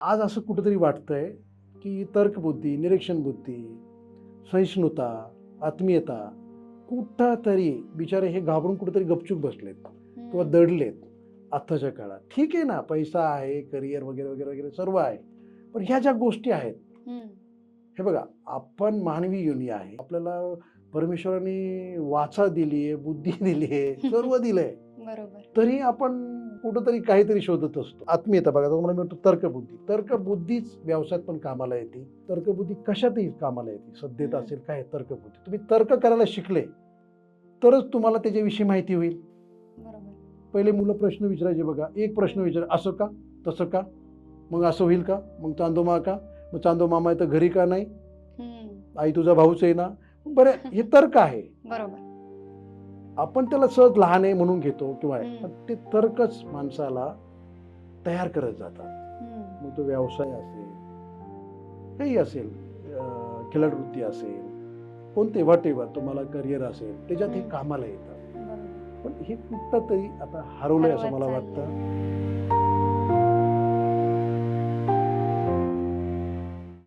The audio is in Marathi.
आज असं कुठेतरी वाटतंय की तर्कबुद्धी, निरीक्षण बुद्धी, सहिष्णुता, आत्मीयता कुठंतरी बिचारे हे घाबरून कुठेतरी गपचूप बसलेत किंवा हम्म. दडलेत आत्ताच्या काळात. ठीक आहे ना, पैसा आहे, करिअर वगैरे वगैरे वगैरे सर्व आहे. पण ह्या ज्या गोष्टी आहेत, हम्म. हे बघा, आपण मानवी योनी आहे. आपल्याला परमेश्वराने वाचा दिली आहे, बुद्धी दिली आहे, सर्व दिलंय. बरोबर. तरी आपण कुठंतरी काहीतरी शोधत असतो. आत्मीयता बघा, तुम्हाला म्हणतो तर्कबुद्धी. तर्कबुद्धीच व्यवसायात पण कामाला येते. तर्कबुद्धी कशातही कामाला येते. सभ्यता हम्म. असेल, काय तर्कबुद्धी. तुम्ही तर्क करायला शिकले तरच तुम्हाला त्याच्याविषयी माहिती होईल. बरोबर. पहिले मुलं प्रश्न विचारायचे बघा. एक प्रश्न विचार, असं का? तसं का? मग असं होईल का? मग चांदोमा का? मग चांदो मामा तर घरी का नाही? हम्म. आई तुझा भाऊच आहे ना? बरं, हे तर्क आहे. बरोबर. आपण त्याला सहज लहान आहे म्हणून घेतो किंवा आहे. हम्म. पण ते तर्कच माणसाला तयार करत जातात. हम्म. मग तो व्यवसाय असेल, काही असेल, खिलाडूवृत्ती असेल, कोणते व्हॉटेवर तुम्हाला करिअर असेल, त्याच्यात हे हम्म. कामाला येतात. बरोबर. पण हे कुठंतरी आता हरवलंय असं हरवत मला चाललंय. वाटतं.